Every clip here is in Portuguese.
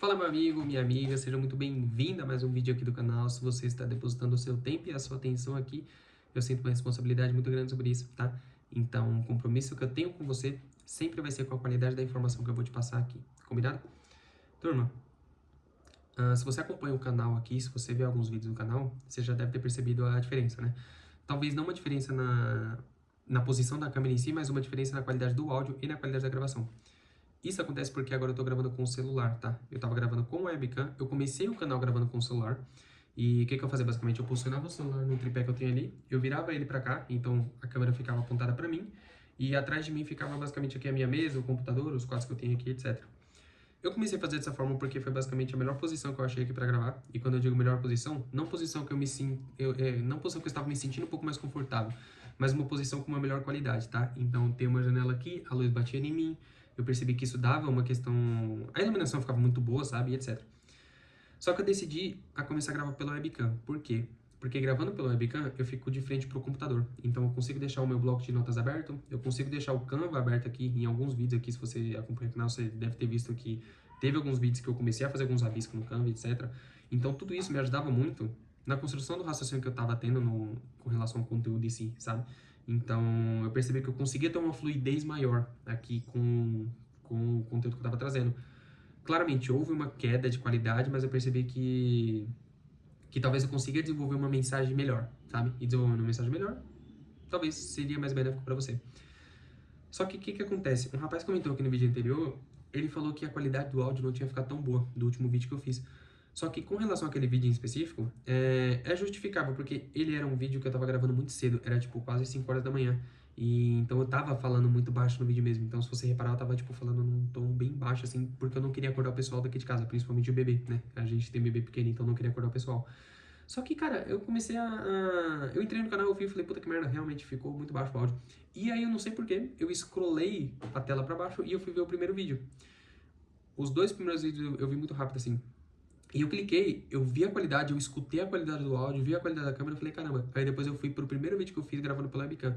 Fala meu amigo, minha amiga, seja muito bem-vinda a mais um vídeo aqui do canal. Se você está depositando o seu tempo e a sua atenção aqui, eu sinto uma responsabilidade muito grande sobre isso, tá? Então, o compromisso que eu tenho com você sempre vai ser com a qualidade da informação que eu vou te passar aqui, combinado? Turma, se você acompanha o canal aqui, se você vê alguns vídeos do canal, você já deve ter percebido a diferença, né? Talvez não uma diferença na posição da câmera em si, mas uma diferença na qualidade do áudio e na qualidade da gravação. Isso acontece porque agora eu tô gravando com o celular, tá? Eu tava gravando com o webcam, eu comecei o canal gravando com o celular, e o que eu fazia basicamente? Eu posicionava o celular no tripé que eu tenho ali, eu virava ele pra cá, então a câmera ficava apontada pra mim, e atrás de mim ficava basicamente aqui a minha mesa, o computador, os quadros que eu tenho aqui, etc. Eu comecei a fazer dessa forma porque foi basicamente a melhor posição que eu achei aqui pra gravar, e quando eu digo melhor posição, não posição que eu me sinto, não posição que eu estava me sentindo um pouco mais confortável, mas uma posição com uma melhor qualidade, tá? Então tem uma janela aqui, a luz batia em mim, eu percebi que isso dava uma questão, a iluminação ficava muito boa, sabe, e etc. Só que eu decidi a começar a gravar pela webcam. Por quê? Porque gravando pela webcam, eu fico de frente pro computador. Então eu consigo deixar o meu bloco de notas aberto, eu consigo deixar o Canva aberto aqui em alguns vídeos aqui, se você acompanha o canal, você deve ter visto que teve alguns vídeos que eu comecei a fazer alguns rabiscos no Canva, etc. Então tudo isso me ajudava muito na construção do raciocínio que eu tava tendo com relação ao conteúdo em si, sabe? Então eu percebi que eu conseguia ter uma fluidez maior aqui com o conteúdo que eu tava trazendo. Claramente, houve uma queda de qualidade, mas eu percebi que talvez eu consiga desenvolver uma mensagem melhor, sabe? E desenvolvendo uma mensagem melhor, talvez seria mais benéfico para você. Só que o que acontece? Um rapaz comentou aqui no vídeo anterior, ele falou que a qualidade do áudio não tinha ficado tão boa do último vídeo que eu fiz. Só que com relação àquele vídeo em específico, é justificável, porque ele era um vídeo que eu tava gravando muito cedo, era tipo quase 5 horas da manhã. E então eu tava falando muito baixo no vídeo mesmo. Então, se você reparar, eu tava tipo falando num tom bem baixo, assim, porque eu não queria acordar o pessoal daqui de casa, principalmente o bebê, né? A gente tem bebê pequeno, então eu não queria acordar o pessoal. Só que, cara, eu comecei eu entrei no canal, eu vi e falei, puta que merda, realmente ficou muito baixo o áudio. E aí eu não sei porquê, eu scrollei a tela pra baixo e eu fui ver o primeiro vídeo. Os dois primeiros vídeos eu vi muito rápido, assim. E eu cliquei, eu vi a qualidade, eu escutei a qualidade do áudio, vi a qualidade da câmera, eu falei, caramba. Aí depois eu fui pro primeiro vídeo que eu fiz gravando pela webcam.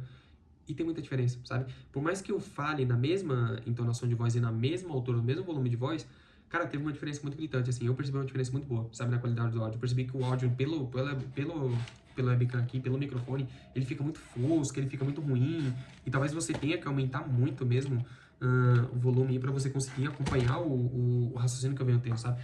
E tem muita diferença, sabe? Por mais que eu fale na mesma entonação de voz e na mesma altura, no mesmo volume de voz, cara, teve uma diferença muito gritante, assim. Eu percebi uma diferença muito boa, sabe, na qualidade do áudio. Eu percebi que o áudio pelo webcam aqui, pelo microfone, ele fica muito fosco, ele fica muito ruim. E talvez você tenha que aumentar muito mesmo o volume para você conseguir acompanhar o raciocínio que eu venho tendo, sabe?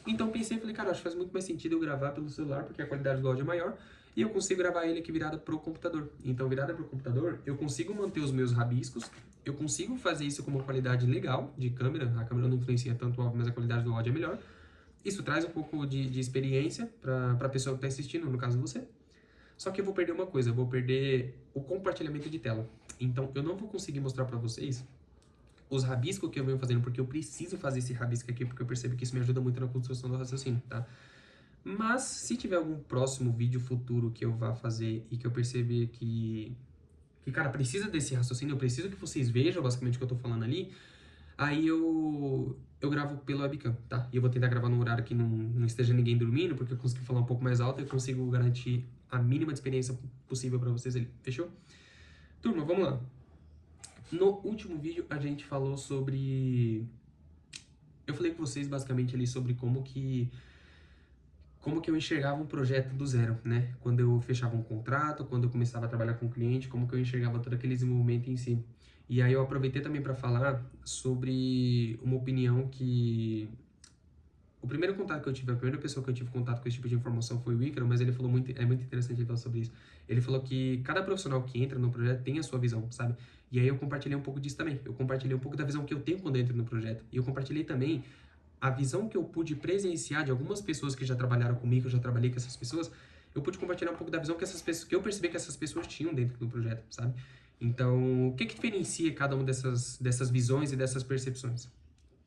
Então pensei, falei, cara, acho que faz muito mais sentido eu gravar pelo celular, porque a qualidade do áudio é maior, e eu consigo gravar ele aqui virada pro computador. Então, virada pro computador, eu consigo manter os meus rabiscos, eu consigo fazer isso com uma qualidade legal de câmera, a câmera não influencia tanto o áudio, mas a qualidade do áudio é melhor. Isso traz um pouco de experiência pra pessoa que tá assistindo, no caso você. Só que eu vou perder uma coisa, eu vou perder o compartilhamento de tela. Então, eu não vou conseguir mostrar pra vocês os rabiscos que eu venho fazendo, porque eu preciso fazer esse rabisco aqui, porque eu percebo que isso me ajuda muito na construção do raciocínio, tá? Mas, se tiver algum próximo vídeo futuro que eu vá fazer e que eu perceber cara, precisa desse raciocínio, eu preciso que vocês vejam basicamente o que eu tô falando ali, aí eu gravo pelo webcam, tá? E eu vou tentar gravar num horário que não esteja ninguém dormindo, porque eu consigo falar um pouco mais alto e eu consigo garantir a mínima de experiência possível pra vocês ali, fechou? Turma, vamos lá. No último vídeo a gente falou sobre... Eu falei com vocês basicamente ali sobre como que eu enxergava um projeto do zero, né? Quando eu fechava um contrato, quando eu começava a trabalhar com o cliente, como que eu enxergava todo aquele desenvolvimento em si. E aí eu aproveitei também para falar sobre uma opinião que... O primeiro contato que eu tive, a primeira pessoa que eu tive contato com esse tipo de informação foi o Ícaro, mas ele falou muito, é muito interessante ele falar sobre isso. Ele falou que cada profissional que entra no projeto tem a sua visão, sabe? E aí eu compartilhei um pouco disso também. Eu compartilhei um pouco da visão que eu tenho quando eu entro no projeto. E eu compartilhei também a visão que eu pude presenciar de algumas pessoas que já trabalharam comigo, eu já trabalhei com essas pessoas, eu pude compartilhar um pouco da visão que essas pessoas, que eu percebi que essas pessoas tinham dentro do projeto, sabe? Então, o que diferencia cada uma dessas visões e dessas percepções?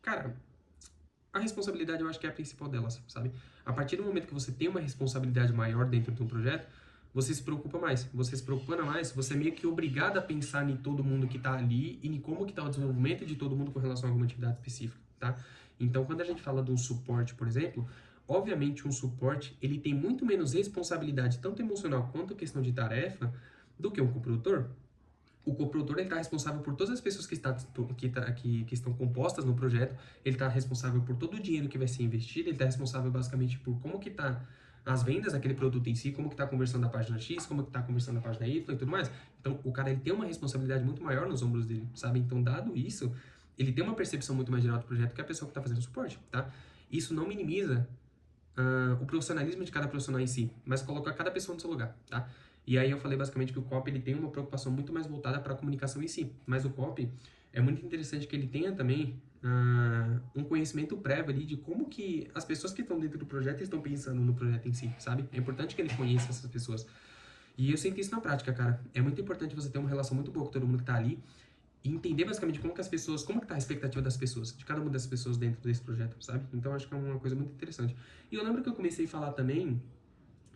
Cara, a responsabilidade eu acho que é a principal delas, sabe? A partir do momento que você tem uma responsabilidade maior dentro de um projeto, você se preocupa mais. Você se preocupando mais, você é meio que obrigado a pensar em todo mundo que tá ali e em como que tá o desenvolvimento de todo mundo com relação a alguma atividade específica, tá? Então, quando a gente fala de um suporte, por exemplo, obviamente um suporte, ele tem muito menos responsabilidade, tanto emocional quanto questão de tarefa, do que um coprodutor. O coprodutor, ele está responsável por todas as pessoas que estão compostas no projeto, ele está responsável por todo o dinheiro que vai ser investido, ele está responsável basicamente por como que está as vendas daquele produto em si, como que está a conversão da página X, como que está a conversão da página Y e tudo mais. Então, o cara, ele tem uma responsabilidade muito maior nos ombros dele, sabe? Então, dado isso, ele tem uma percepção muito mais geral do projeto que a pessoa que está fazendo o suporte, tá? Isso não minimiza o profissionalismo de cada profissional em si, mas coloca cada pessoa no seu lugar, tá? E aí eu falei basicamente que o copy, ele tem uma preocupação muito mais voltada para a comunicação em si, mas o copy é muito interessante que ele tenha também um conhecimento prévio ali de como que as pessoas que estão dentro do projeto estão pensando no projeto em si, sabe? É importante que ele conheça essas pessoas. E eu sinto isso na prática, cara. É muito importante você ter uma relação muito boa com todo mundo que tá ali e entender basicamente como que as pessoas, como que tá a expectativa das pessoas, de cada uma das pessoas dentro desse projeto, sabe? Então acho que é uma coisa muito interessante. E eu lembro que eu comecei a falar também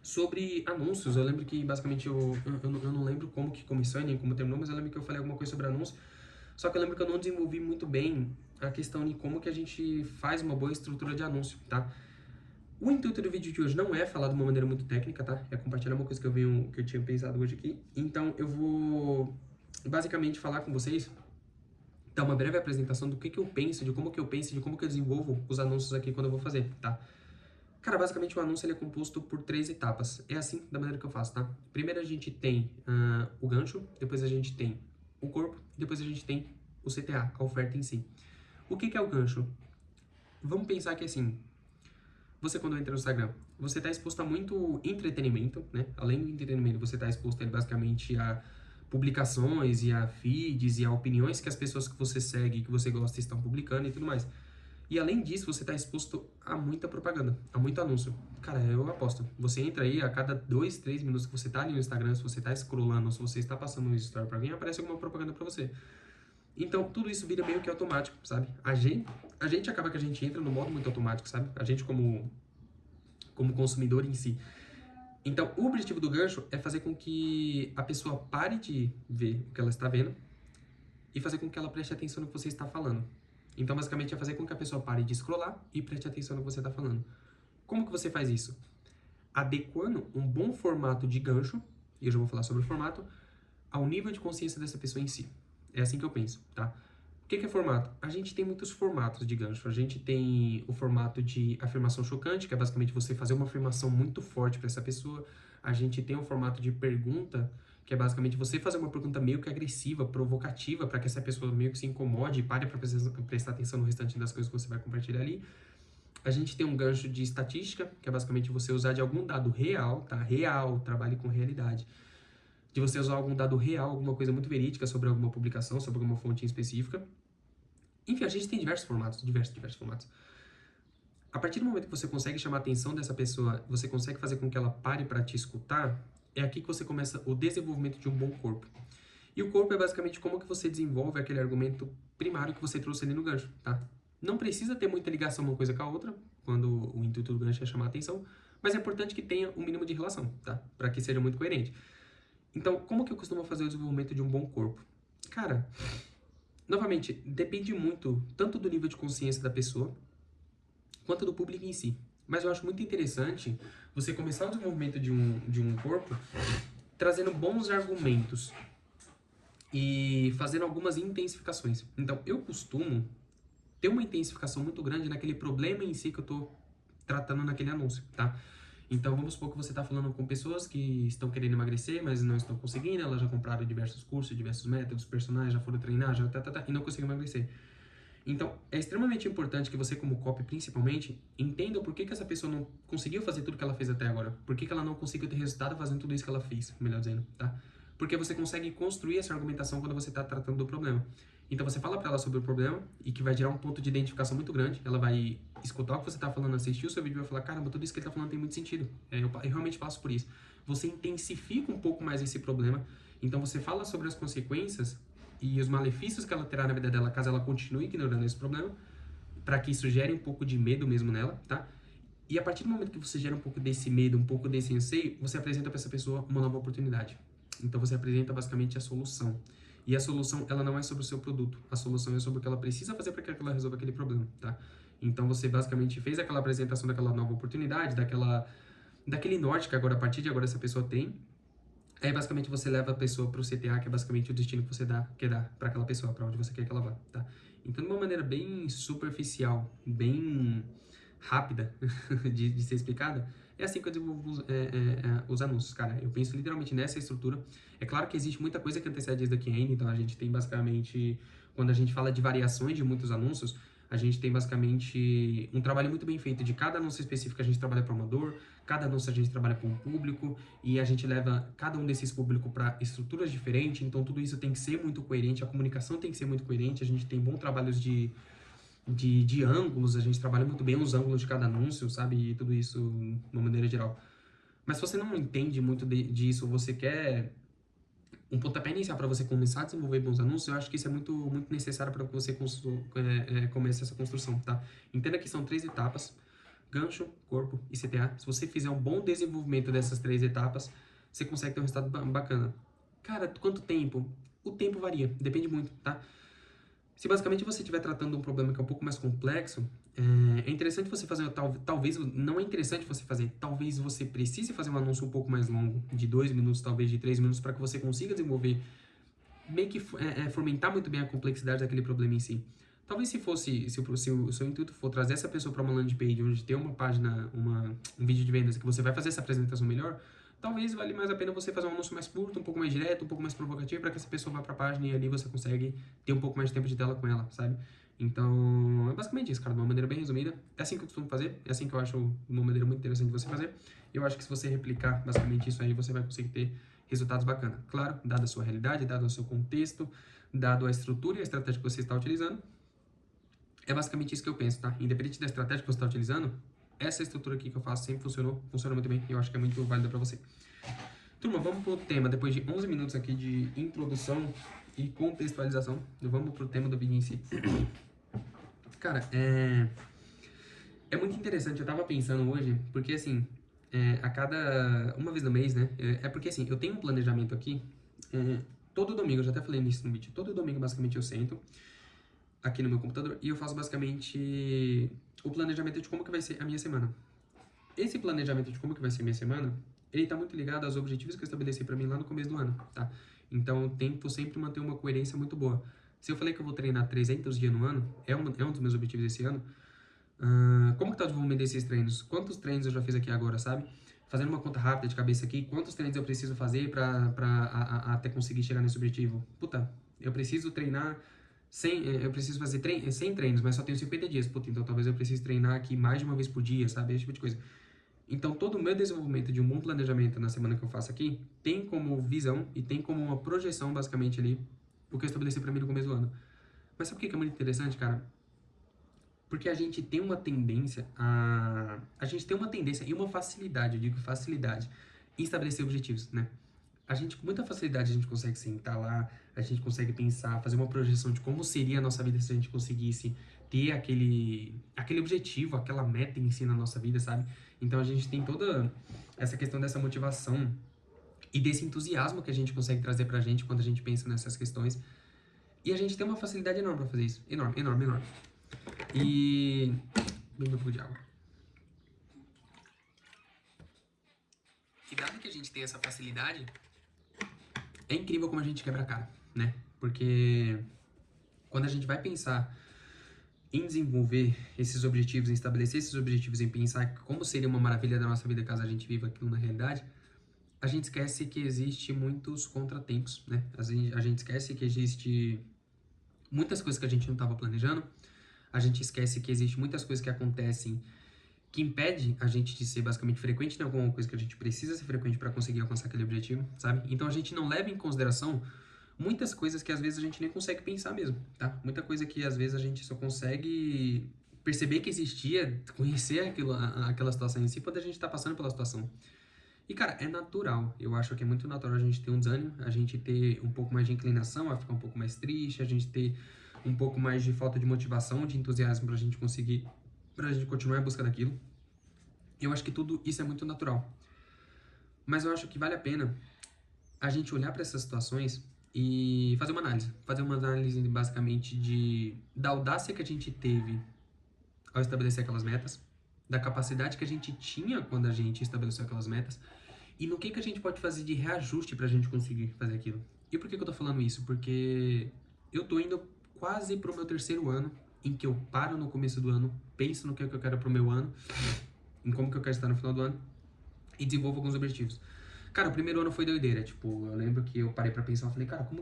sobre anúncios. Eu lembro que basicamente eu não lembro como que começou e nem como terminou, mas eu lembro que eu falei alguma coisa sobre anúncio. Só que eu lembro que eu não desenvolvi muito bem a questão de como que a gente faz uma boa estrutura de anúncio, tá? O intuito do vídeo de hoje não é falar de uma maneira muito técnica, tá? É compartilhar uma coisa que eu tinha pensado hoje aqui. Então eu vou basicamente falar com vocês, dar uma breve apresentação do que eu penso, de como que eu penso, de como que eu desenvolvo os anúncios aqui quando eu vou fazer, tá? Cara, basicamente o anúncio ele é composto por 3 etapas. É assim da maneira que eu faço, tá? Primeiro a gente tem o gancho, depois a gente tem o corpo, depois a gente tem o CTA, a oferta em si. O que é o gancho? Vamos pensar que assim, você quando entra no Instagram, você está exposto a muito entretenimento, né? Além do entretenimento, você está exposto basicamente a publicações e a feeds e a opiniões que as pessoas que você segue, que você gosta, estão publicando e tudo mais. E além disso, você está exposto a muita propaganda, a muito anúncio. Cara, eu aposto. Você entra aí, a cada 2, 3 minutos que você está ali no Instagram, se você está scrollando, se você está passando um story para alguém, aparece alguma propaganda para você. Então, tudo isso vira meio que automático, sabe? A gente acaba que a gente entra no modo muito automático, sabe? A gente como consumidor em si. Então, o objetivo do gancho é fazer com que a pessoa pare de ver o que ela está vendo e fazer com que ela preste atenção no que você está falando. Então, basicamente, é fazer com que a pessoa pare de scrollar e preste atenção no que você está falando. Como que você faz isso? Adequando um bom formato de gancho, e eu já vou falar sobre o formato, ao nível de consciência dessa pessoa em si. É assim que eu penso, tá? O que é formato? A gente tem muitos formatos de gancho. A gente tem o formato de afirmação chocante, que é basicamente você fazer uma afirmação muito forte para essa pessoa. A gente tem o formato de pergunta, que é basicamente você fazer uma pergunta meio que agressiva, provocativa, para que essa pessoa meio que se incomode e pare para prestar atenção no restante das coisas que você vai compartilhar ali. A gente tem um gancho de estatística, que é basicamente você usar de algum dado real, tá? Real, trabalhe com realidade. De você usar algum dado real, alguma coisa muito verídica sobre alguma publicação, sobre alguma fonte em específica. Enfim, a gente tem diversos formatos, diversos formatos. A partir do momento que você consegue chamar a atenção dessa pessoa, você consegue fazer com que ela pare para te escutar, é aqui que você começa o desenvolvimento de um bom corpo. E o corpo é basicamente como que você desenvolve aquele argumento primário que você trouxe ali no gancho, tá? Não precisa ter muita ligação uma coisa com a outra, quando o intuito do gancho é chamar a atenção, mas é importante que tenha um mínimo de relação, tá? Para que seja muito coerente. Então, como que eu costumo fazer o desenvolvimento de um bom corpo? Cara, novamente, depende muito tanto do nível de consciência da pessoa, quanto do público em si. Mas eu acho muito interessante você começar o desenvolvimento de um corpo trazendo bons argumentos e fazendo algumas intensificações. Então, eu costumo ter uma intensificação muito grande naquele problema em si que eu estou tratando naquele anúncio, tá? Então, vamos supor que você está falando com pessoas que estão querendo emagrecer, mas não estão conseguindo, elas já compraram diversos cursos, diversos métodos, personagens, já foram treinar, e não conseguem emagrecer. Então, é extremamente importante que você, como copy principalmente, entenda por que essa pessoa não conseguiu fazer tudo que ela fez até agora. Por que ela não conseguiu ter resultado fazendo tudo isso que ela fez, melhor dizendo, tá? Porque você consegue construir essa argumentação quando você está tratando do problema. Então, você fala para ela sobre o problema e que vai gerar um ponto de identificação muito grande. Ela vai escutar o que você está falando, assistir o seu vídeo e vai falar, caramba, tudo isso que ele está falando tem muito sentido. Eu realmente passo por isso. Você intensifica um pouco mais esse problema. Então, você fala sobre as consequências e os malefícios que ela terá na vida dela caso ela continue ignorando esse problema, para que isso gere um pouco de medo mesmo nela, tá? E a partir do momento que você gera um pouco desse medo, um pouco desse anseio, você apresenta para essa pessoa uma nova oportunidade. Então você apresenta basicamente a solução. E a solução, ela não é sobre o seu produto. A solução é sobre o que ela precisa fazer para que ela resolva aquele problema, tá? Então você basicamente fez aquela apresentação daquela nova oportunidade, daquele norte que agora, a partir de agora, essa pessoa tem. Aí, basicamente, você leva a pessoa pro CTA, que é basicamente o destino que você quer dar pra aquela pessoa, pra onde você quer que ela vá, tá? Então, de uma maneira bem superficial, bem rápida de ser explicada, é assim que eu desenvolvo os anúncios, cara. Eu penso literalmente nessa estrutura. É claro que existe muita coisa que antecede isso daqui ainda, então a gente tem basicamente, quando a gente fala de variações de muitos anúncios, a gente tem basicamente um trabalho muito bem feito de cada anúncio específico. A gente trabalha para o amador, cada anúncio a gente trabalha para um público e a gente leva cada um desses públicos para estruturas diferentes, então tudo isso tem que ser muito coerente, a comunicação tem que ser muito coerente, a gente tem bons trabalhos de ângulos, a gente trabalha muito bem os ângulos de cada anúncio, sabe? E tudo isso de uma maneira geral. Mas se você não entende muito disso, você quer um pontapé inicial para você começar a desenvolver bons anúncios, eu acho que isso é muito necessário para que você comece essa construção, tá? Entenda que são 3 etapas: gancho, corpo e CTA. Se você fizer um bom desenvolvimento dessas 3 etapas, você consegue ter um resultado bacana. Cara, quanto tempo? O tempo varia, depende muito, tá? Se basicamente você estiver tratando um problema que é um pouco mais complexo, é interessante você fazer, talvez, não é interessante você fazer, talvez você precise fazer um anúncio um pouco mais longo, de 2 minutos, talvez de 3 minutos, para que você consiga desenvolver, meio que fomentar muito bem a complexidade daquele problema em si. Talvez se o seu intuito for trazer essa pessoa para uma landing page, onde tem uma página, um vídeo de vendas, que você vai fazer essa apresentação melhor, talvez vale mais a pena você fazer um anúncio mais curto, um pouco mais direto, um pouco mais provocativo, para que essa pessoa vá para a página e ali você consegue ter um pouco mais de tempo de tela com ela, sabe? Então, é basicamente isso, cara, de uma maneira bem resumida. É assim que eu costumo fazer, é assim que eu acho uma maneira muito interessante de você fazer. Eu acho que se você replicar basicamente isso aí, você vai conseguir ter resultados bacanas. Claro, dado a sua realidade, dado o seu contexto, dado a estrutura e a estratégia que você está utilizando, é basicamente isso que eu penso, tá? Independente da estratégia que você está utilizando, essa estrutura aqui que eu faço sempre funciona muito bem e eu acho que é muito válida para você. Turma, vamos pro tema, depois de 11 minutos aqui de introdução e contextualização, vamos pro tema do vídeo em si. Cara, é muito interessante, eu tava pensando hoje, porque assim, uma vez no mês, né, porque assim, eu tenho um planejamento aqui, todo domingo, eu já até falei nisso no vídeo, todo domingo basicamente eu sento aqui no meu computador e eu faço basicamente o planejamento de como que vai ser a minha semana. Esse planejamento de como que vai ser a minha semana, ele tá muito ligado aos objetivos que eu estabeleci para mim lá no começo do ano, tá? Então eu tento sempre manter uma coerência muito boa. Se eu falei que eu vou treinar 300 dias no ano, é um dos meus objetivos esse ano. Como que tá o desenvolvimento desses treinos? Quantos treinos eu já fiz aqui agora, sabe? Fazendo uma conta rápida de cabeça aqui, quantos treinos eu preciso fazer pra até conseguir chegar nesse objetivo? Puta, eu preciso treinar 100, eu preciso fazer 100 treinos, mas só tenho 50 dias. Puta, então talvez eu precise treinar aqui mais de uma vez por dia, sabe? Esse tipo de coisa. Então, todo o meu desenvolvimento de um bom planejamento na semana que eu faço aqui tem como visão e tem como uma projeção, basicamente, ali, o que eu estabeleci pra mim no começo do ano. Mas sabe o que é muito interessante, cara? Porque a gente tem uma tendência a gente tem uma tendência e uma facilidade, eu digo facilidade, em estabelecer objetivos, né? A gente, com muita facilidade, a gente consegue sentar lá, a gente consegue pensar, fazer uma projeção de como seria a nossa vida se a gente conseguisse ter aquele objetivo, aquela meta em si na nossa vida, sabe? Então a gente tem toda essa questão dessa motivação e desse entusiasmo que a gente consegue trazer pra gente quando a gente pensa nessas questões. E a gente tem uma facilidade enorme pra fazer isso. Enorme, enorme, enorme. E... bem meu pouco de água. E dado que a gente tem essa facilidade, é incrível como a gente quebra a cara, né? Porque quando a gente vai pensar em desenvolver esses objetivos, em estabelecer esses objetivos, em pensar como seria uma maravilha da nossa vida caso a gente viva aquilo na realidade, a gente esquece que existe muitos contratempos, né? A gente esquece que existe muitas coisas que a gente não estava planejando, a gente esquece que existe muitas coisas que acontecem que impede a gente de ser basicamente frequente em alguma coisa que a gente precisa ser frequente para conseguir alcançar aquele objetivo, sabe? Então a gente não leva em consideração muitas coisas que às vezes a gente nem consegue pensar mesmo, tá? Muita coisa que às vezes a gente só consegue perceber que existia, conhecer aquela situação em si, quando a gente tá passando pela situação. E, cara, é natural. Eu acho que é muito natural a gente ter um desânimo, a gente ter um pouco mais de inclinação a ficar um pouco mais triste, a gente ter um pouco mais de falta de motivação, de entusiasmo pra gente conseguir, pra gente continuar em busca daquilo. Eu acho que tudo isso é muito natural. Mas eu acho que vale a pena a gente olhar para essas situações e fazer uma análise. Fazer uma análise basicamente da audácia que a gente teve ao estabelecer aquelas metas, da capacidade que a gente tinha quando a gente estabeleceu aquelas metas E no que a gente pode fazer de reajuste pra gente conseguir fazer aquilo. E por que eu tô falando isso? Porque eu tô indo quase pro meu terceiro ano, em que eu paro no começo do ano, penso no que eu quero pro meu ano, em como que eu quero estar no final do ano, e desenvolvo alguns objetivos. Cara, o primeiro ano foi doideira, tipo, eu lembro que eu parei pra pensar, eu falei, cara, como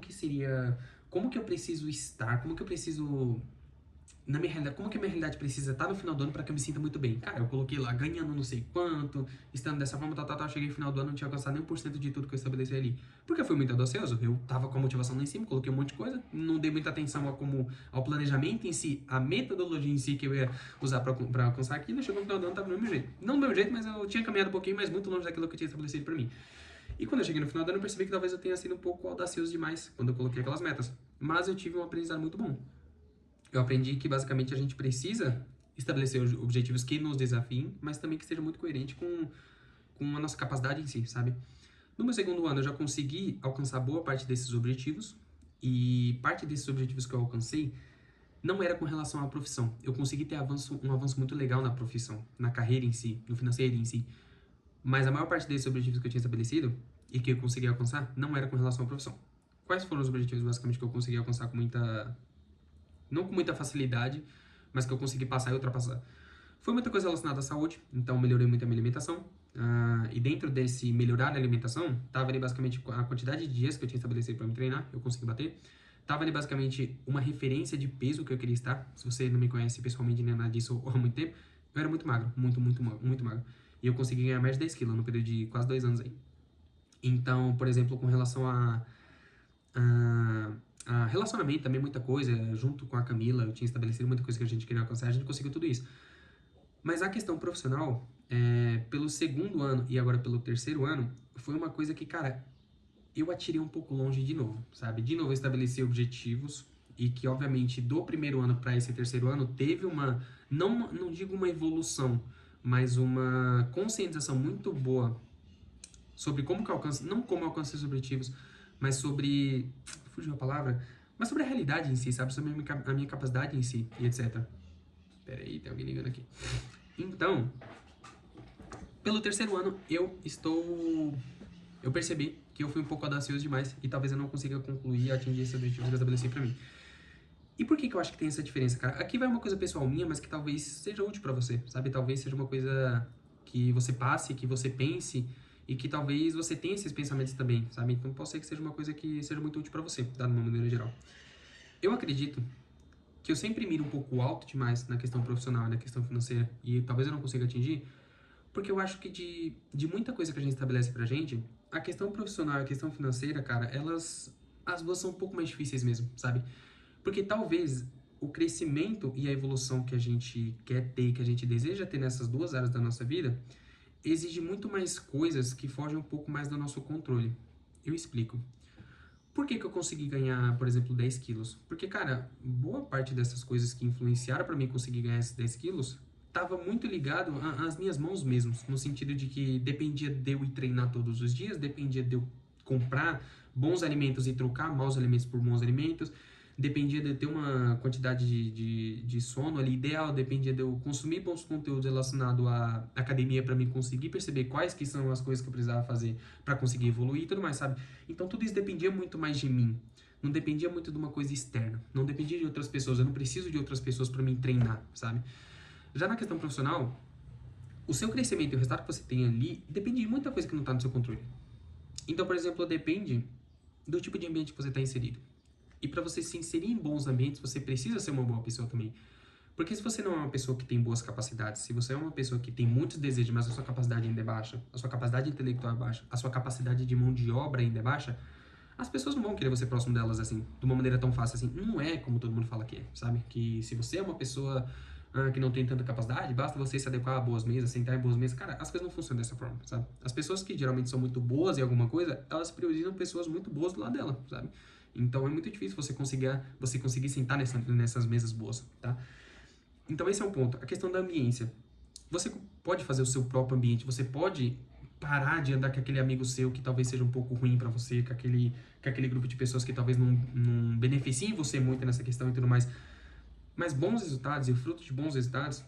que eu preciso estar, como que eu preciso na minha realidade, como que a minha realidade precisa estar no final do ano para que eu me sinta muito bem? Cara, eu coloquei lá, ganhando não sei quanto, estando dessa forma, cheguei no final do ano, não tinha alcançado nem 1% de tudo que eu estabeleci ali. Porque eu fui muito audacioso, eu tava com a motivação lá em cima, coloquei um monte de coisa, não dei muita atenção ao planejamento em si, a metodologia em si que eu ia usar para alcançar aquilo, chegou no final do ano, tava do mesmo jeito. Não do mesmo jeito, mas eu tinha caminhado um pouquinho, mas muito longe daquilo que eu tinha estabelecido para mim. E quando eu cheguei no final do ano, eu percebi que talvez eu tenha sido um pouco audacioso demais quando eu coloquei aquelas metas. Mas eu tive um aprendizado muito bom. Eu aprendi que basicamente a gente precisa estabelecer objetivos que nos desafiem, mas também que seja muito coerente com a nossa capacidade em si, sabe? No meu segundo ano eu já consegui alcançar boa parte desses objetivos, e parte desses objetivos que eu alcancei não era com relação à profissão. Eu consegui ter um avanço muito legal na profissão, na carreira em si, no financeiro em si. Mas a maior parte desses objetivos que eu tinha estabelecido e que eu consegui alcançar não era com relação à profissão. Quais foram os objetivos basicamente que eu consegui alcançar não com muita facilidade, mas que eu consegui passar e ultrapassar? Foi muita coisa relacionada à saúde, então melhorei muito a minha alimentação. E dentro desse melhorar a alimentação, tava ali basicamente a quantidade de dias que eu tinha estabelecido para me treinar, eu consegui bater. Tava ali basicamente uma referência de peso que eu queria estar. Se você não me conhece pessoalmente nem nada disso há muito tempo, eu era muito magro, muito magro. E eu consegui ganhar mais de 10 quilos no período de quase 2 anos aí. Então, por exemplo, com relação a relacionamento também, muita coisa, junto com a Camila, eu tinha estabelecido muita coisa que a gente queria alcançar, a gente conseguiu tudo isso. Mas a questão profissional, pelo segundo ano e agora pelo terceiro ano, foi uma coisa que, cara, eu atirei um pouco longe de novo, sabe? De novo eu estabeleci objetivos e que, obviamente, do primeiro ano para esse terceiro ano teve não digo uma evolução, mas uma conscientização muito boa sobre como que eu alcanço, não como eu alcanço esses objetivos, mas sobre, fugiu a palavra, mas sobre a realidade em si, sabe? Sobre a minha capacidade em si e etc. Pera aí, tem alguém ligando aqui. Então, pelo terceiro ano, eu percebi que eu fui um pouco audacioso demais e talvez eu não consiga concluir e atingir esse objetivo que eu estabeleci pra mim. E por que eu acho que tem essa diferença, cara? Aqui vai uma coisa pessoal minha, mas que talvez seja útil pra você, sabe? Talvez seja uma coisa que você passe, que você pense e que talvez você tenha esses pensamentos também, sabe? Então pode ser que seja uma coisa que seja muito útil pra você, tá? De uma maneira geral. Eu acredito que eu sempre miro um pouco alto demais na questão profissional, na questão financeira, e talvez eu não consiga atingir, porque eu acho que de muita coisa que a gente estabelece pra gente, a questão profissional e a questão financeira, cara, as duas são um pouco mais difíceis mesmo, sabe? Porque talvez o crescimento e a evolução que a gente quer ter, que a gente deseja ter nessas duas áreas da nossa vida, exige muito mais coisas que fogem um pouco mais do nosso controle. Eu explico. Por que eu consegui ganhar, por exemplo, 10 quilos? Porque, cara, boa parte dessas coisas que influenciaram para mim conseguir ganhar esses 10 quilos estava muito ligado às minhas mãos mesmo, no sentido de que dependia de eu ir treinar todos os dias, dependia de eu comprar bons alimentos e trocar maus alimentos por bons alimentos, dependia de eu ter uma quantidade de sono ali ideal, dependia de eu consumir bons conteúdos relacionados à academia para mim conseguir perceber quais que são as coisas que eu precisava fazer para conseguir evoluir e tudo mais, sabe? Então tudo isso dependia muito mais de mim. Não dependia muito de uma coisa externa. Não dependia de outras pessoas. Eu não preciso de outras pessoas para me treinar, sabe? Já na questão profissional, o seu crescimento e o resultado que você tem ali depende de muita coisa que não está no seu controle. Então, por exemplo, depende do tipo de ambiente que você está inserido. E para você se inserir em bons ambientes, você precisa ser uma boa pessoa também. Porque se você não é uma pessoa que tem boas capacidades, se você é uma pessoa que tem muitos desejos, mas a sua capacidade ainda é baixa, a sua capacidade intelectual é baixa, a sua capacidade de mão de obra ainda é baixa, as pessoas não vão querer você próximo delas assim, de uma maneira tão fácil assim. Não é como todo mundo fala que é, sabe? Que se você é uma pessoa que não tem tanta capacidade, basta você se adequar a boas mesas, sentar em boas mesas. Cara, as coisas não funcionam dessa forma, sabe? As pessoas que geralmente são muito boas em alguma coisa, elas priorizam pessoas muito boas do lado dela, sabe? Então é muito difícil você conseguir sentar nessas mesas boas, tá? Então esse é um ponto. A questão da ambiência. Você pode fazer o seu próprio ambiente, você pode parar de andar com aquele amigo seu que talvez seja um pouco ruim pra você, com aquele grupo de pessoas que talvez não beneficiem você muito nessa questão e tudo mais. Mas bons resultados e o fruto de bons resultados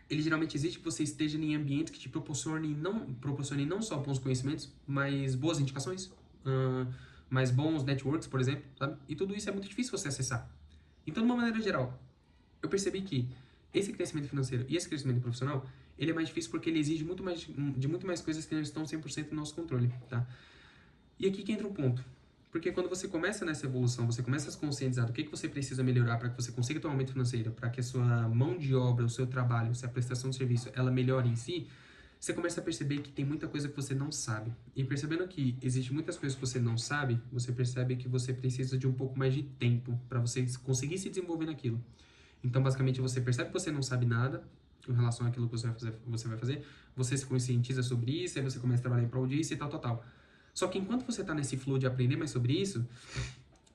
ele geralmente exige que você esteja em ambientes que te proporcionem não só bons conhecimentos, mas boas indicações, mais bons networks, por exemplo, sabe? E tudo isso é muito difícil você acessar. Então, de uma maneira geral, eu percebi que esse crescimento financeiro e esse crescimento profissional, ele é mais difícil porque ele exige de muito mais coisas que não estão 100% no nosso controle, tá? E aqui que entra um ponto. Porque quando você começa nessa evolução, você começa a se conscientizar do que você precisa melhorar para que você consiga ter um aumento financeiro, para que a sua mão de obra, o seu trabalho, a prestação de serviço, ela melhore em si, você começa a perceber que tem muita coisa que você não sabe. E percebendo que existe muitas coisas que você não sabe, você percebe que você precisa de um pouco mais de tempo para você conseguir se desenvolver naquilo. Então, basicamente, você percebe que você não sabe nada com relação àquilo que você vai fazer, você se conscientiza sobre isso, aí você começa a trabalhar em prol disso e tal, tal, tal. Só que enquanto você está nesse flow de aprender mais sobre isso,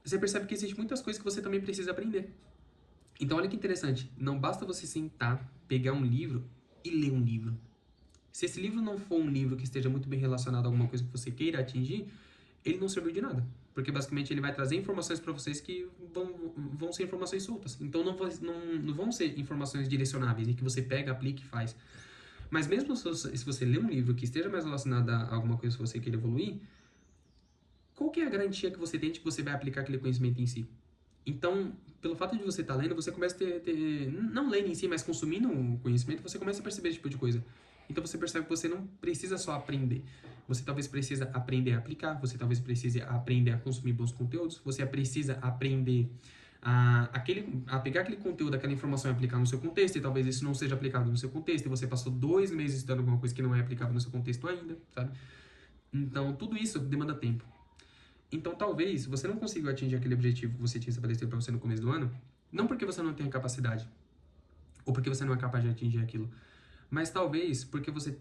você percebe que existem muitas coisas que você também precisa aprender. Então, olha que interessante. Não basta você sentar, pegar um livro e ler um livro. Se esse livro não for um livro que esteja muito bem relacionado a alguma coisa que você queira atingir, ele não serviu de nada. Porque, basicamente, ele vai trazer informações para vocês que vão ser informações soltas. Então, não vão ser informações direcionáveis e que você pega, aplica e faz. Mas mesmo se você ler um livro que esteja mais relacionado a alguma coisa que você queira evoluir, qual que é a garantia que você tem de que você vai aplicar aquele conhecimento em si? Então, pelo fato de você estar lendo, você começa a não lendo em si, mas consumindo o conhecimento, você começa a perceber esse tipo de coisa. Então você percebe que você não precisa só aprender. Você talvez precisa aprender a aplicar, você talvez precise aprender a consumir bons conteúdos, você precisa aprender a pegar aquele conteúdo, aquela informação e aplicar no seu contexto, e talvez isso não seja aplicado no seu contexto, e você passou 2 meses estudando alguma coisa que não é aplicável no seu contexto ainda, sabe? Então, tudo isso demanda tempo. Então, talvez você não consiga atingir aquele objetivo que você tinha estabelecido para você no começo do ano, não porque você não tenha capacidade, ou porque você não é capaz de atingir aquilo, mas talvez porque você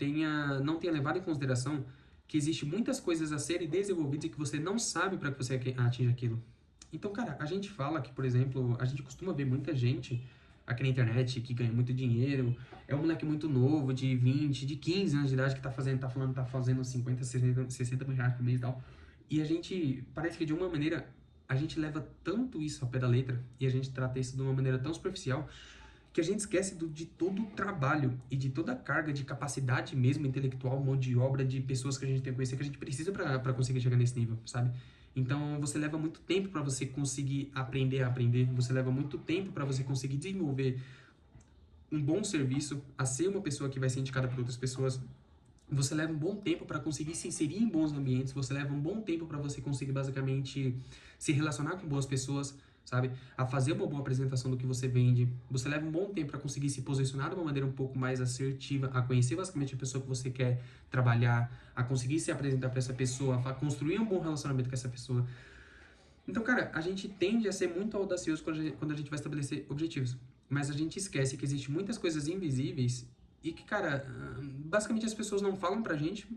não tenha levado em consideração que existe muitas coisas a serem desenvolvidas e que você não sabe para que você atinja aquilo. Então, cara, a gente fala que, por exemplo, a gente costuma ver muita gente aqui na internet que ganha muito dinheiro, é um moleque muito novo, de 20, de 15 anos de idade, que tá fazendo 50, 60 mil reais por mês e tal. E a gente, parece que de uma maneira, a gente leva tanto isso ao pé da letra e a gente trata isso de uma maneira tão superficial que a gente esquece de todo o trabalho e de toda a carga de capacidade mesmo intelectual, mão de obra de pessoas que a gente tem que conhecer, que a gente precisa para conseguir chegar nesse nível, sabe? Então, você leva muito tempo para você conseguir aprender a aprender, você leva muito tempo para você conseguir desenvolver um bom serviço, a ser uma pessoa que vai ser indicada por outras pessoas. Você leva um bom tempo para conseguir se inserir em bons ambientes, você leva um bom tempo para você conseguir basicamente se relacionar com boas pessoas, sabe? A fazer uma boa apresentação do que você vende. Você leva um bom tempo para conseguir se posicionar de uma maneira um pouco mais assertiva, a conhecer basicamente a pessoa que você quer trabalhar, a conseguir se apresentar para essa pessoa, a construir um bom relacionamento com essa pessoa. Então, cara, a gente tende a ser muito audacioso quando a gente vai estabelecer objetivos. Mas a gente esquece que existem muitas coisas invisíveis e que, cara, basicamente as pessoas não falam pra gente,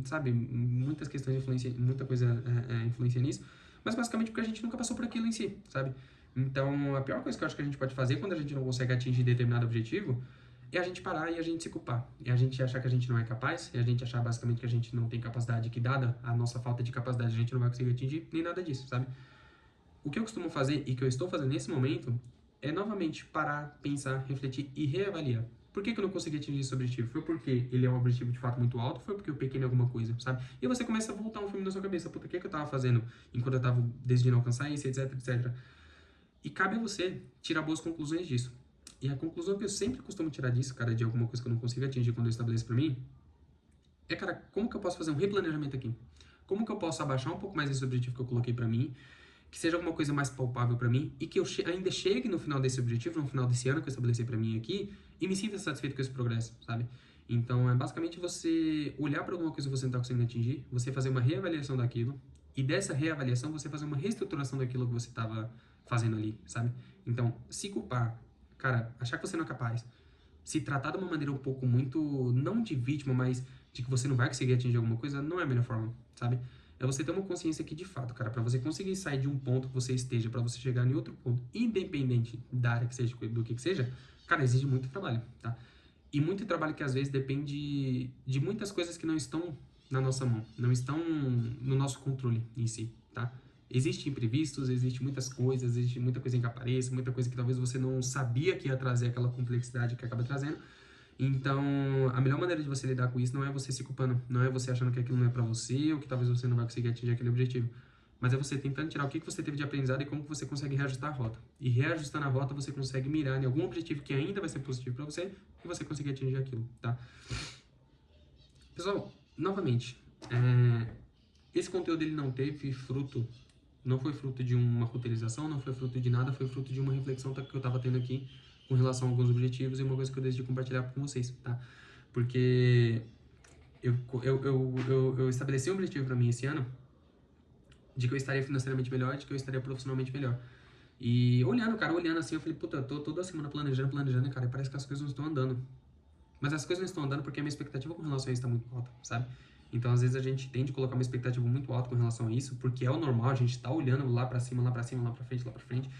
sabe? Muitas questões influenciam, muita coisa influencia nisso, mas basicamente porque a gente nunca passou por aquilo em si, sabe? Então, a pior coisa que eu acho que a gente pode fazer quando a gente não consegue atingir determinado objetivo é a gente parar e a gente se culpar. É a gente achar que a gente não é capaz, é a gente achar basicamente que a gente não tem capacidade, que dada a nossa falta de capacidade a gente não vai conseguir atingir, nem nada disso, sabe? O que eu costumo fazer e que eu estou fazendo nesse momento é novamente parar, pensar, refletir e reavaliar. Por que eu não consegui atingir esse objetivo? Foi porque ele é um objetivo de fato muito alto? Foi porque eu pequei em alguma coisa, sabe? E você começa a voltar um filme na sua cabeça. Puta, o que eu tava fazendo enquanto eu tava decidindo alcançar isso, etc, etc. E cabe a você tirar boas conclusões disso. E a conclusão que eu sempre costumo tirar disso, cara, de alguma coisa que eu não consigo atingir quando eu estabeleço pra mim, é, cara, como que eu posso fazer um replanejamento aqui? Como que eu posso abaixar um pouco mais esse objetivo que eu coloquei pra mim, que seja alguma coisa mais palpável para mim e que eu ainda chegue no final desse objetivo, no final desse ano que eu estabeleci para mim aqui e me sinta satisfeito com esse progresso, sabe? Então, é basicamente você olhar para alguma coisa que você não está conseguindo atingir, você fazer uma reavaliação daquilo e dessa reavaliação você fazer uma reestruturação daquilo que você estava fazendo ali, sabe? Então, se culpar, cara, achar que você não é capaz, se tratar de uma maneira um pouco muito, não de vítima, mas de que você não vai conseguir atingir alguma coisa, não é a melhor forma, sabe? É você ter uma consciência que, de fato, cara, para você conseguir sair de um ponto que você esteja, para você chegar em outro ponto, independente da área que seja, do que seja, cara, exige muito trabalho, tá? E muito trabalho que, às vezes, depende de muitas coisas que não estão na nossa mão, não estão no nosso controle em si, tá? Existem imprevistos, existe muitas coisas, existe muita coisa que aparece, muita coisa que talvez você não sabia que ia trazer aquela complexidade que acaba trazendo, Então, a melhor maneira de você lidar com isso não é você se culpando, não é você achando que aquilo não é pra você, ou que talvez você não vai conseguir atingir aquele objetivo. Mas é você tentando tirar o que você teve de aprendizado e como que você consegue reajustar a rota. E reajustando a rota, você consegue mirar em algum objetivo que ainda vai ser positivo pra você, e você conseguir atingir aquilo, tá? Pessoal, novamente, esse conteúdo ele não teve fruto, não foi fruto de uma roteirização, não foi fruto de nada, foi fruto de uma reflexão que eu estava tendo aqui com relação a alguns objetivos e uma coisa que eu decidi compartilhar com vocês, tá? Porque eu estabeleci um objetivo para mim esse ano de que eu estaria financeiramente melhor, de que eu estaria profissionalmente melhor. E olhando assim, eu falei, puta, eu tô toda semana planejando, cara, e parece que as coisas não estão andando. Mas as coisas não estão andando porque a minha expectativa com relação a isso está muito alta, sabe? Então, às vezes, a gente tende a colocar uma expectativa muito alta com relação a isso, porque é o normal, a gente tá olhando lá pra cima, lá pra cima, lá pra frente,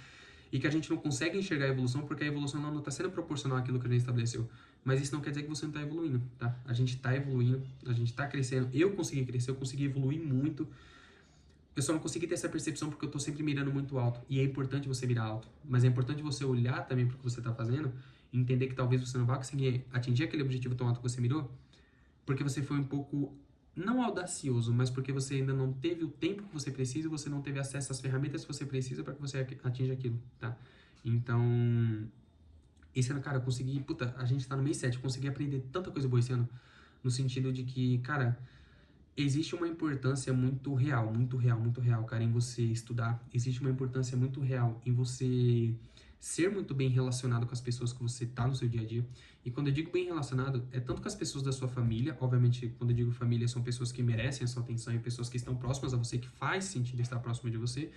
e que a gente não consegue enxergar a evolução porque a evolução não tá sendo proporcional àquilo que a gente estabeleceu. Mas isso não quer dizer que você não tá evoluindo, tá? A gente tá evoluindo, a gente tá crescendo. Eu consegui crescer, eu consegui evoluir muito. Eu só não consegui ter essa percepção porque eu tô sempre mirando muito alto. E é importante você mirar alto. Mas é importante você olhar também pro que você tá fazendo e entender que talvez você não vá conseguir atingir aquele objetivo tão alto que você mirou, porque você foi um pouco, não audacioso, mas porque você ainda não teve o tempo que você precisa e você não teve acesso às ferramentas que você precisa para que você atinja aquilo, tá? Então, esse ano, cara, eu consegui, puta, a gente tá no mês 7, eu consegui aprender tanta coisa boa esse ano, no sentido de que, cara, existe uma importância muito real, cara, em você estudar. Existe uma importância muito real em você ser muito bem relacionado com as pessoas que você tá no seu dia a dia. E quando eu digo bem relacionado, é tanto com as pessoas da sua família, obviamente, quando eu digo família, são pessoas que merecem a sua atenção e pessoas que estão próximas a você, que faz sentido estar próximo de você,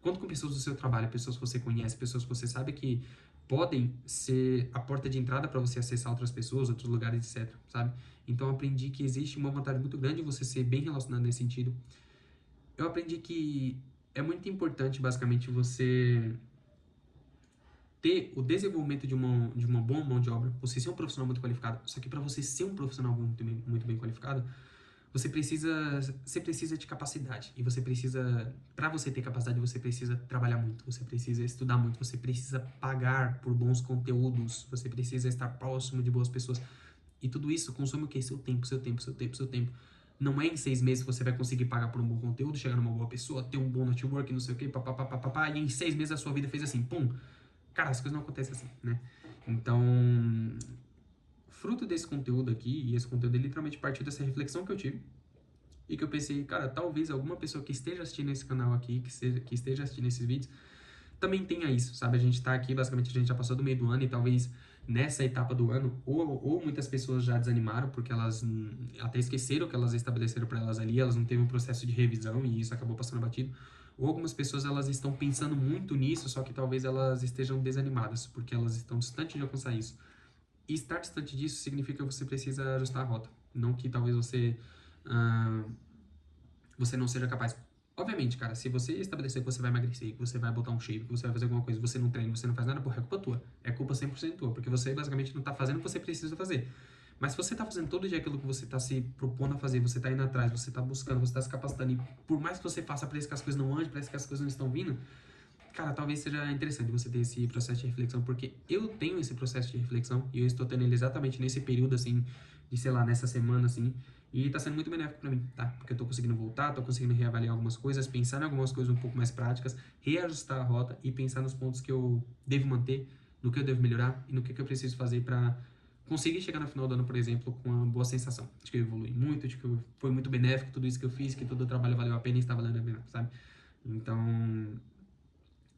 quanto com pessoas do seu trabalho, pessoas que você conhece, pessoas que você sabe que podem ser a porta de entrada para você acessar outras pessoas, outros lugares, etc, sabe? Então eu aprendi que existe uma vantagem muito grande em você ser bem relacionado nesse sentido. Eu aprendi que é muito importante, basicamente, você ter o desenvolvimento de uma boa mão de obra, você ser um profissional muito qualificado. Só que para você ser um profissional muito bem qualificado, você precisa de capacidade. E você precisa, para você ter capacidade, você precisa trabalhar muito, você precisa estudar muito, você precisa pagar por bons conteúdos, você precisa estar próximo de boas pessoas. E tudo isso consome o quê? Seu tempo, seu tempo, seu tempo, seu tempo. Não é em 6 meses que você vai conseguir pagar por um bom conteúdo, chegar numa boa pessoa, ter um bom network, não sei o quê, papapá, e em 6 meses a sua vida fez assim, pum. Cara, as coisas não acontecem assim, né? Então, fruto desse conteúdo aqui, e esse conteúdo literalmente partiu dessa reflexão que eu tive, e que eu pensei, cara, talvez alguma pessoa que esteja assistindo esse canal aqui, que esteja assistindo esses vídeos, também tenha isso, sabe? A gente tá aqui, basicamente, a gente já passou do meio do ano e talvez nessa etapa do ano, ou muitas pessoas já desanimaram porque elas até esqueceram que elas estabeleceram para elas ali, elas não teve um processo de revisão e isso acabou passando batido. Ou algumas pessoas elas estão pensando muito nisso, só que talvez elas estejam desanimadas porque elas estão distantes de alcançar isso. E estar distante disso significa que você precisa ajustar a rota, não que talvez ah, você não seja capaz. Obviamente, cara, se você estabelecer que você vai emagrecer, que você vai botar um shape, que você vai fazer alguma coisa, você não treina, você não faz nada, porra, é culpa tua. É culpa 100% tua, porque você basicamente não tá fazendo o que você precisa fazer. Mas se você tá fazendo todo dia aquilo que você tá se propondo a fazer, você tá indo atrás, você tá buscando, você tá se capacitando, e por mais que você faça, parece que as coisas não andam, parece que as coisas não estão vindo, cara, talvez seja interessante você ter esse processo de reflexão, porque eu tenho esse processo de reflexão e eu estou tendo ele exatamente nesse período, assim, de, sei lá, nessa semana, assim, e tá sendo muito benéfico pra mim, tá? Porque eu tô conseguindo voltar, tô conseguindo reavaliar algumas coisas, pensar em algumas coisas um pouco mais práticas, reajustar a rota e pensar nos pontos que eu devo manter, no que eu devo melhorar e no que eu preciso fazer pra conseguir chegar no final do ano, por exemplo, com uma boa sensação de que eu evolui muito, de que foi muito benéfico tudo isso que eu fiz, que todo o trabalho valeu a pena e está valendo a pena, sabe? Então,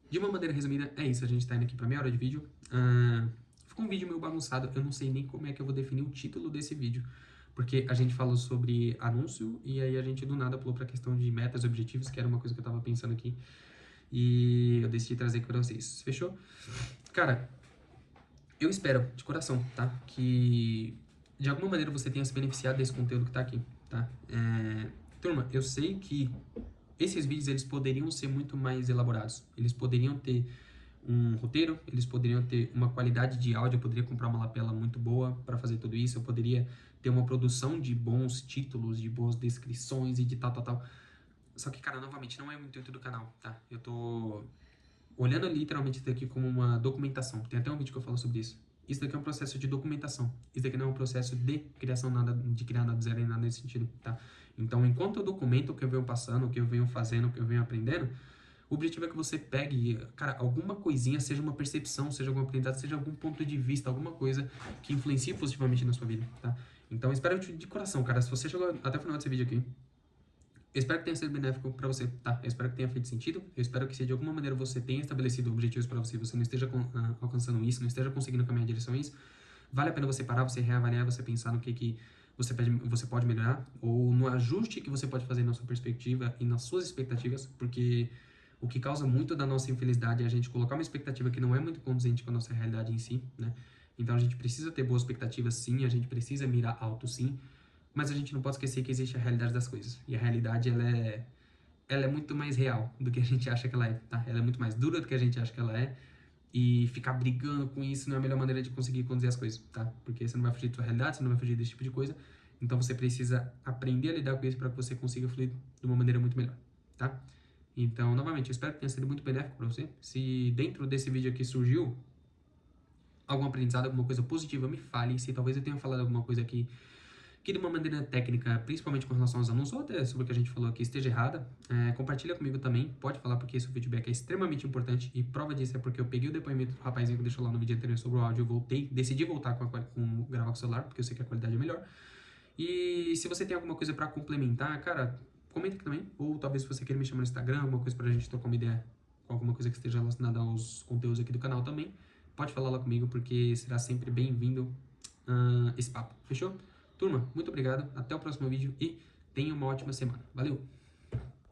de uma maneira resumida, é isso. A gente tá indo aqui pra meia hora de vídeo. Ficou um vídeo meio bagunçado. Eu não sei nem como é que eu vou definir o título desse vídeo. Porque a gente falou sobre anúncio e aí a gente do nada pulou pra questão de metas e objetivos, que era uma coisa que eu tava pensando aqui. E eu decidi trazer aqui pra vocês. Fechou? Cara, eu espero, de coração, tá? Que de alguma maneira você tenha se beneficiado desse conteúdo que tá aqui, tá? Turma, eu sei que esses vídeos eles poderiam ser muito mais elaborados. Eles poderiam ter um roteiro, eles poderiam ter uma qualidade de áudio, eu poderia comprar uma lapela muito boa para fazer tudo isso, eu poderia ter uma produção de bons títulos, de boas descrições e de tal, tal, tal. Só que, cara, novamente, não é o intuito do canal, tá? Eu tô olhando literalmente isso daqui como uma documentação. Tem até um vídeo que eu falo sobre isso. Isso daqui é um processo de documentação. Isso daqui não é um processo de criação nada, de criar nada do zero, nem nada nesse sentido, tá? Então, enquanto eu documento o que eu venho passando, o que eu venho fazendo, o que eu venho aprendendo, o objetivo é que você pegue, cara, alguma coisinha, seja uma percepção, seja algum aprendizado, seja algum ponto de vista, alguma coisa que influencie positivamente na sua vida, tá? Então, espero de coração, cara, se você chegou até o final desse vídeo aqui, eu espero que tenha sido benéfico para você, tá? Eu espero que tenha feito sentido. Eu espero que se de alguma maneira você tenha estabelecido objetivos para você, você não esteja alcançando isso, não esteja conseguindo caminhar em direção a isso, vale a pena você parar, você reavaliar, você pensar no que você pode melhorar, ou no ajuste que você pode fazer na sua perspectiva e nas suas expectativas, porque o que causa muito da nossa infelicidade é a gente colocar uma expectativa que não é muito condizente com a nossa realidade em si, né? Então a gente precisa ter boas expectativas sim, a gente precisa mirar alto sim, mas a gente não pode esquecer que existe a realidade das coisas. E a realidade, ela é muito mais real do que a gente acha que ela é, tá? Ela é muito mais dura do que a gente acha que ela é. E ficar brigando com isso não é a melhor maneira de conseguir conduzir as coisas, tá? Porque você não vai fugir da sua realidade, você não vai fugir desse tipo de coisa. Então você precisa aprender a lidar com isso para que você consiga fluir de uma maneira muito melhor, tá? Então, novamente, eu espero que tenha sido muito benéfico para você. Se dentro desse vídeo aqui surgiu algum aprendizado, alguma coisa positiva, me fale. Se talvez eu tenha falado alguma coisa aqui que de uma maneira técnica, principalmente com relação aos anúncios, ou até sobre o que a gente falou aqui, esteja errada, compartilha comigo também, pode falar, porque esse feedback é extremamente importante, e prova disso é porque eu peguei o depoimento do rapazinho que deixou lá no vídeo anterior sobre o áudio, eu decidi voltar com gravar com o celular, porque eu sei que a qualidade é melhor, e se você tem alguma coisa pra complementar, cara, comenta aqui também, ou talvez se você queira me chamar no Instagram, alguma coisa pra gente trocar uma ideia, com alguma coisa que esteja relacionada aos conteúdos aqui do canal também, pode falar lá comigo, porque será sempre bem-vindo esse papo, fechou? Turma, muito obrigado, até o próximo vídeo e tenha uma ótima semana. Valeu!